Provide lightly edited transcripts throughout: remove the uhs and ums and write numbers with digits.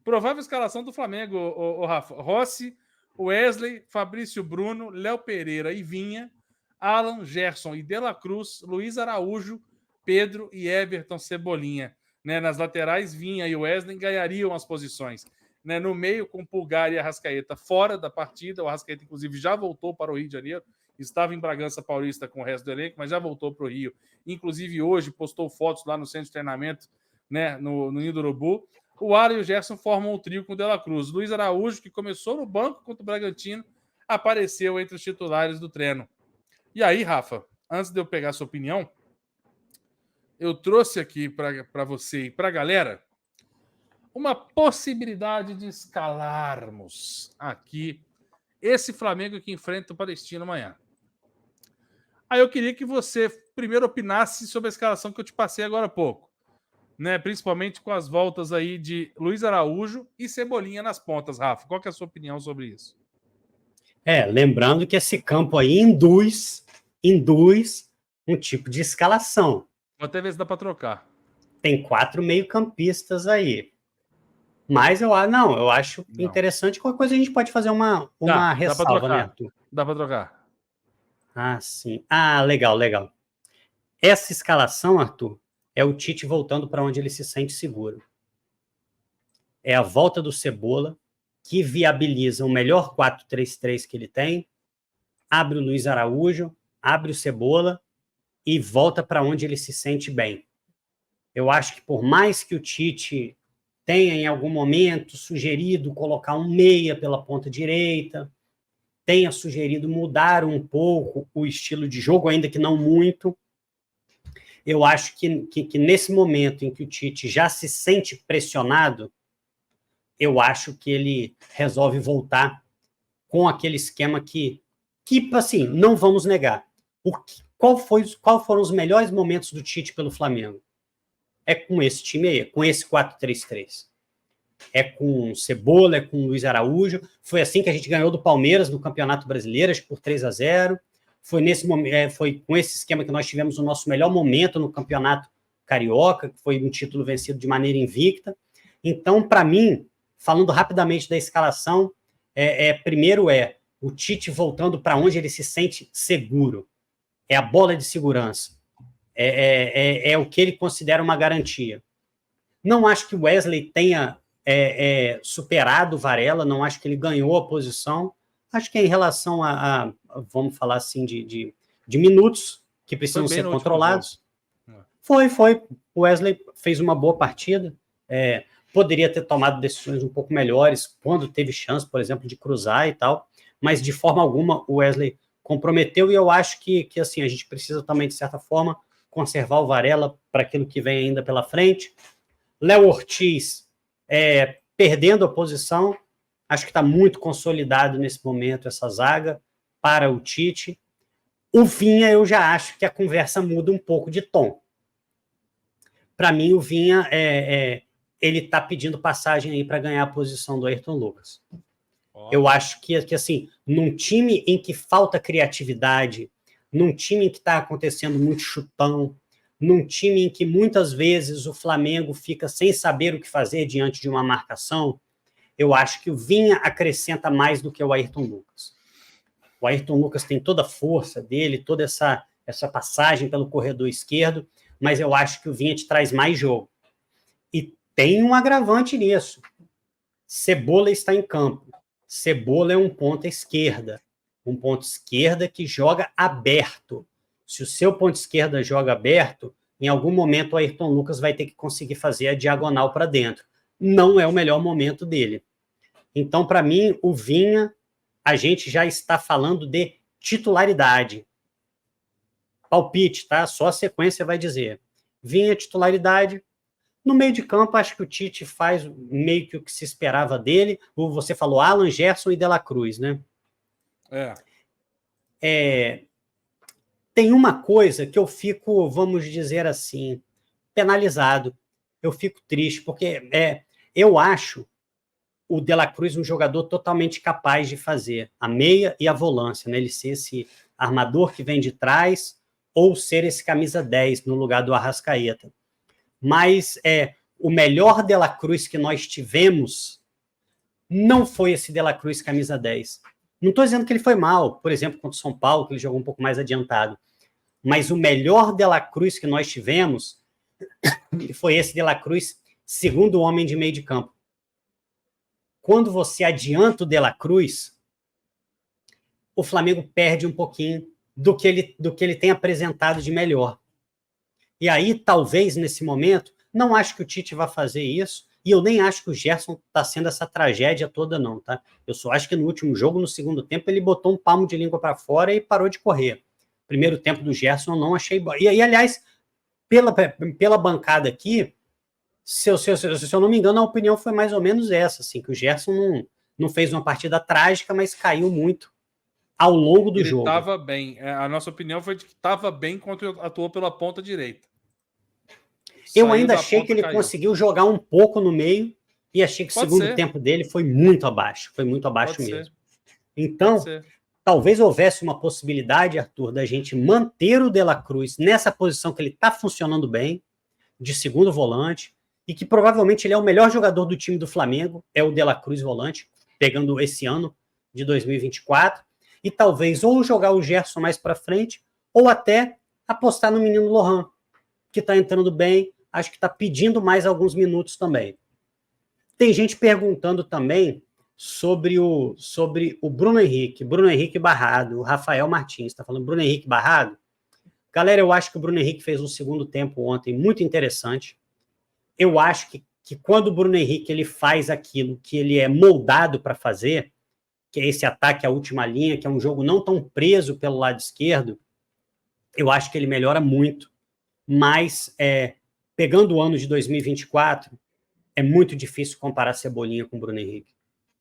Provável escalação do Flamengo, o Rafa. Rossi, Wesley, Fabrício Bruno, Léo Pereira e Vinha, Alan, Gerson e De La Cruz, Luiz Araújo, Pedro e Everton Cebolinha. Né, nas laterais, Vinha e Wesley ganhariam as posições. Né, no meio, com Pulgar e Arrascaeta fora da partida. O Arrascaeta, inclusive, já voltou para o Rio de Janeiro. Estava em Bragança Paulista com o resto do elenco, mas já voltou para o Rio. Inclusive, hoje, postou fotos lá no centro de treinamento, né, no Ninho do Urubu. O Alan e o Gerson formam o trio com o De La Cruz. Luiz Araújo, que começou no banco contra o Bragantino, apareceu entre os titulares do treino. E aí, Rafa, antes de eu pegar a sua opinião, eu trouxe aqui para você e para a galera uma possibilidade de escalarmos aqui esse Flamengo que enfrenta o Palestino amanhã. Aí eu queria que você primeiro opinasse sobre a escalação que eu te passei agora há pouco, né? Principalmente com as voltas aí de Luiz Araújo e Cebolinha nas pontas, Rafa. Qual que é a sua opinião sobre isso? Lembrando que esse campo aí induz um tipo de escalação. Vou até ver se dá para trocar. Tem 4 meio-campistas aí. Mas eu acho interessante. Qualquer coisa a gente pode fazer uma ressalva, né, Arthur? Dá para trocar. Ah, sim. Ah, legal. Essa escalação, Arthur, é o Tite voltando para onde ele se sente seguro. É a volta do Cebola, que viabiliza o melhor 4-3-3 que ele tem, abre o Luiz Araújo, abre o Cebola e volta para onde ele se sente bem. Eu acho que por mais que o Tite tenha em algum momento sugerido colocar um meia pela ponta direita, tenha sugerido mudar um pouco o estilo de jogo, ainda que não muito, eu acho que nesse momento em que o Tite já se sente pressionado, eu acho que ele resolve voltar com aquele esquema que assim, não vamos negar. Qual foram os melhores momentos do Tite pelo Flamengo? É com esse time aí, com esse 4-3-3. É com Cebola, é com Luiz Araújo. Foi assim que a gente ganhou do Palmeiras no Campeonato Brasileiro, por 3-0. Foi com esse esquema que nós tivemos o nosso melhor momento no Campeonato Carioca, que foi um título vencido de maneira invicta. Então, para mim, falando rapidamente da escalação, primeiro o Tite voltando para onde ele se sente seguro. É a bola de segurança. É o que ele considera uma garantia. Não acho que o Wesley tenha superado o Varela, não acho que ele ganhou a posição. Acho que em relação a vamos falar assim, de minutos que precisam ser controlados. Foi. O Wesley fez uma boa partida. Poderia ter tomado decisões um pouco melhores quando teve chance, por exemplo, de cruzar e tal, mas de forma alguma o Wesley comprometeu, e eu acho que assim, a gente precisa também, de certa forma, conservar o Varela para aquilo que vem ainda pela frente. Léo Ortiz perdendo a posição, acho que está muito consolidado nesse momento essa zaga para o Tite. O Vinha, eu já acho que a conversa muda um pouco de tom. Para mim, o Vinha ele está pedindo passagem aí para ganhar a posição do Ayrton Lucas. Eu acho que assim, num time em que falta criatividade, num time em que está acontecendo muito chutão, num time em que muitas vezes o Flamengo fica sem saber o que fazer diante de uma marcação, eu acho que o Vinha acrescenta mais do que o Ayrton Lucas. O Ayrton Lucas tem toda a força dele, toda essa passagem pelo corredor esquerdo, mas eu acho que o Vinha te traz mais jogo. E tem um agravante nisso. Cebola está em campo. Cebola é um ponta esquerda. Um ponto esquerda que joga aberto. Se o seu ponto esquerda joga aberto, em algum momento o Ayrton Lucas vai ter que conseguir fazer a diagonal para dentro. Não é o melhor momento dele. Então, para mim, o Vinha, a gente já está falando de titularidade. Palpite, tá? Só a sequência vai dizer. Vinha, titularidade. No meio de campo, acho que o Tite faz meio que o que se esperava dele. Você falou Alan, Gerson e De La Cruz, né? Tem uma coisa que eu fico, vamos dizer assim, penalizado. Eu fico triste, porque eu acho o De La Cruz um jogador totalmente capaz de fazer a meia e a volância, né? Ele ser esse armador que vem de trás ou ser esse camisa 10 no lugar do Arrascaeta. Mas o melhor De La Cruz que nós tivemos não foi esse De La Cruz camisa 10. Não estou dizendo que ele foi mal, por exemplo, contra o São Paulo, que ele jogou um pouco mais adiantado. Mas o melhor De La Cruz que nós tivemos foi esse De La Cruz, segundo homem de meio de campo. Quando você adianta o De La Cruz, o Flamengo perde um pouquinho do que ele tem apresentado de melhor. E aí, talvez, nesse momento, não acho que o Tite vai fazer isso, e eu nem acho que o Gerson está sendo essa tragédia toda, não, tá? Eu só acho que no último jogo, no segundo tempo, ele botou um palmo de língua para fora e parou de correr. Primeiro tempo do Gerson eu não achei bom. E aliás, pela bancada aqui, se eu não me engano, a opinião foi mais ou menos essa, assim, que o Gerson não fez uma partida trágica, mas caiu muito ao longo do jogo. Ele estava bem. A nossa opinião foi de que estava bem quando atuou pela ponta direita. Eu ainda achei que ele conseguiu jogar um pouco no meio e achei que o segundo tempo dele foi muito abaixo. Foi muito abaixo mesmo. Então, talvez houvesse uma possibilidade, Arthur, da gente manter o De La Cruz nessa posição que ele está funcionando bem, de segundo volante, e que provavelmente ele é o melhor jogador do time do Flamengo, é o De La Cruz volante, pegando esse ano de 2024, e talvez ou jogar o Gerson mais para frente, ou até apostar no menino Lohan, que está entrando bem, acho que está pedindo mais alguns minutos também. Tem gente perguntando também sobre o Bruno Henrique Barrado, o Rafael Martins está falando Bruno Henrique Barrado. Galera, eu acho que o Bruno Henrique fez um segundo tempo ontem muito interessante. Eu acho que quando o Bruno Henrique ele faz aquilo que ele é moldado para fazer, que é esse ataque à última linha, que é um jogo não tão preso pelo lado esquerdo, eu acho que ele melhora muito. Mas, pegando o ano de 2024, é muito difícil comparar Cebolinha com o Bruno Henrique.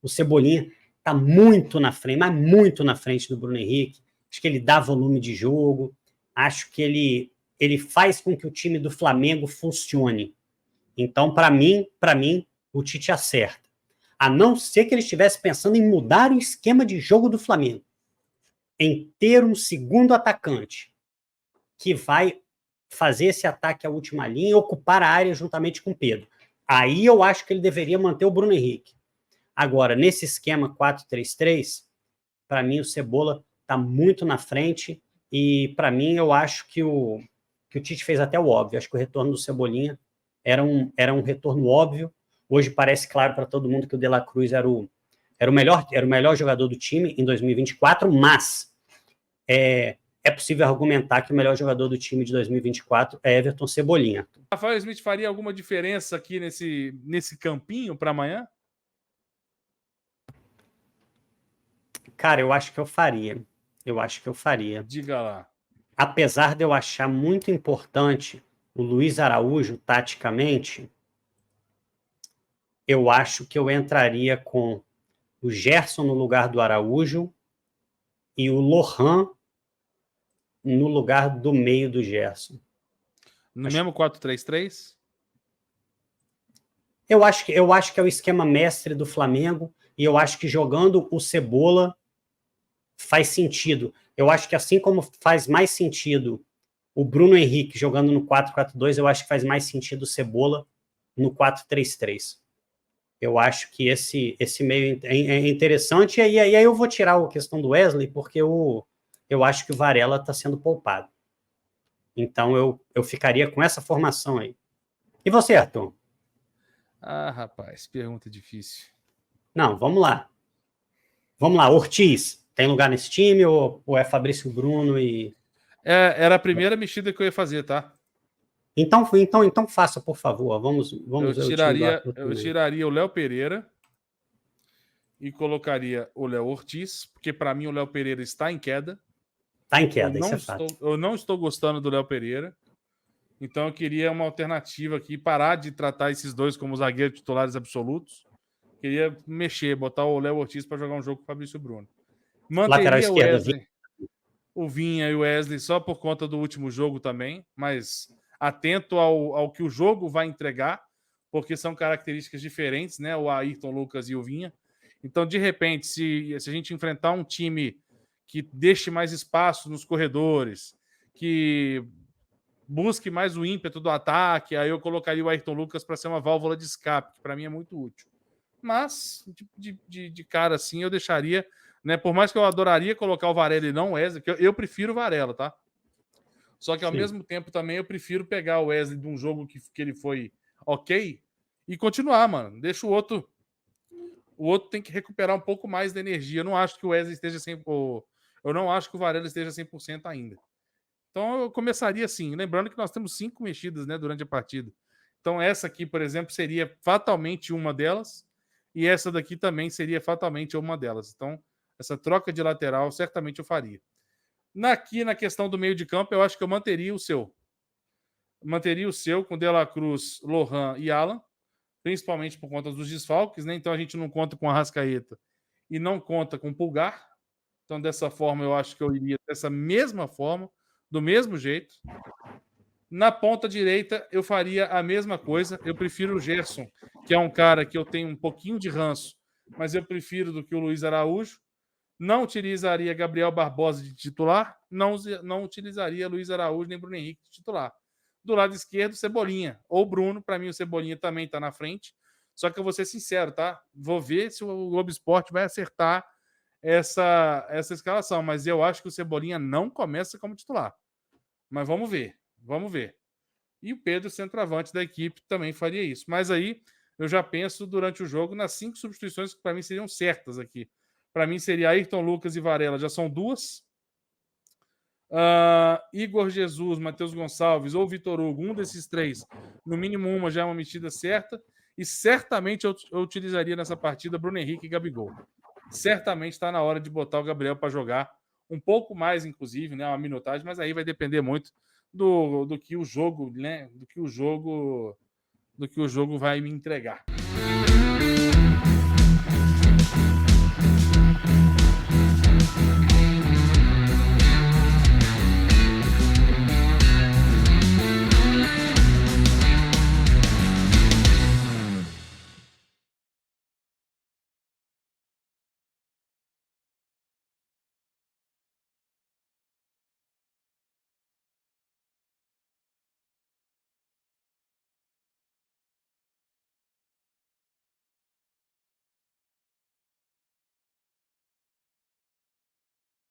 O Cebolinha está muito na frente, mas muito na frente do Bruno Henrique. Acho que ele dá volume de jogo, acho que ele faz com que o time do Flamengo funcione. Então, para mim, o Tite acerta. A não ser que ele estivesse pensando em mudar o esquema de jogo do Flamengo, em ter um segundo atacante que vai fazer esse ataque à última linha e ocupar a área juntamente com o Pedro. Aí eu acho que ele deveria manter o Bruno Henrique. Agora, nesse esquema 4-3-3, para mim o Cebola está muito na frente e, para mim, eu acho que o Tite fez até o óbvio. Acho que o retorno do Cebolinha era um retorno óbvio. Hoje parece claro para todo mundo que o De La Cruz era o melhor jogador do time em 2024, mas é possível argumentar que o melhor jogador do time de 2024 é Everton Cebolinha. Rafael Smith faria alguma diferença aqui nesse campinho para amanhã? Cara, eu acho que eu faria. Diga lá. Apesar de eu achar muito importante o Luiz Araújo taticamente, eu acho que eu entraria com o Gerson no lugar do Araújo e o Lohan no lugar do meio do Gerson. No mesmo 4-3-3? Eu acho que é o esquema mestre do Flamengo e eu acho que jogando o Cebola faz sentido. Eu acho que assim como faz mais sentido o Bruno Henrique jogando no 4-4-2, eu acho que faz mais sentido o Cebola no 4-3-3. Eu acho que esse meio é interessante, e aí eu vou tirar a questão do Wesley, porque eu acho que o Varela está sendo poupado. Então eu ficaria com essa formação aí. E você, Arthur? Ah, rapaz, pergunta difícil. Não, vamos lá. Ortiz, tem lugar nesse time ou é Fabrício Bruno e... Era a primeira mexida que eu ia fazer, tá? Então faça, por favor. Vamos eu tiraria o Léo Pereira e colocaria o Léo Ortiz, porque para mim o Léo Pereira está em queda. Está em queda, isso é fato. Eu não estou gostando do Léo Pereira. Então eu queria uma alternativa aqui, parar de tratar esses dois como zagueiros titulares absolutos. Queria mexer, botar o Léo Ortiz para jogar um jogo com o Fabrício Bruno. Manteria o Wesley, o Vinha e o Wesley só por conta do último jogo também, mas atento ao que o jogo vai entregar, porque são características diferentes, né? O Ayrton Lucas e o Vinha. Então, de repente, se a gente enfrentar um time que deixe mais espaço nos corredores, que busque mais o ímpeto do ataque, aí eu colocaria o Ayrton Lucas para ser uma válvula de escape, que para mim é muito útil. Mas, de cara assim, eu deixaria, né? Por mais que eu adoraria colocar o Varela e não o Wesley, que eu prefiro o Varela, tá? Só que ao mesmo tempo também eu prefiro pegar o Wesley de um jogo que ele foi ok e continuar, mano. Deixa o outro. O outro tem que recuperar um pouco mais da energia. Eu não acho que o Wesley esteja 100%. Eu não acho que o Varela esteja 100% ainda. Então eu começaria assim, lembrando que nós temos 5 mexidas, né, durante a partida. Então essa aqui, por exemplo, seria fatalmente uma delas, e essa daqui também seria fatalmente uma delas. Então essa troca de lateral certamente eu faria. Aqui na questão do meio de campo, eu acho que eu manteria o seu. Manteria o seu com De La Cruz, Lohan e Alan, principalmente por conta dos desfalques, né? Então a gente não conta com a Arrascaeta e não conta com o Pulgar. Então dessa forma eu acho que eu iria dessa mesma forma, do mesmo jeito. Na ponta direita, eu faria a mesma coisa. Eu prefiro o Gerson, que é um cara que eu tenho um pouquinho de ranço, mas eu prefiro do que o Luiz Araújo. Não utilizaria Gabriel Barbosa de titular, não utilizaria Luiz Araújo nem Bruno Henrique de titular. Do lado esquerdo, Cebolinha ou Bruno. Para mim, o Cebolinha também está na frente. Só que eu vou ser sincero, tá? Vou ver se o Globo Esporte vai acertar essa escalação, mas eu acho que o Cebolinha não começa como titular. Mas vamos ver. E o Pedro, centroavante da equipe, também faria isso. Mas aí eu já penso durante o jogo nas 5 substituições que para mim seriam certas aqui. Para mim seria Ayrton Lucas e Varela, já são 2. Igor Jesus, Matheus Gonçalves ou Vitor Hugo, um desses 3, no mínimo uma já é uma metida certa. E certamente eu utilizaria nessa partida Bruno Henrique e Gabigol. Certamente está na hora de botar o Gabriel para jogar um pouco mais, inclusive, né, uma minutagem, mas aí vai depender muito do que o jogo, né, do que o jogo vai me entregar.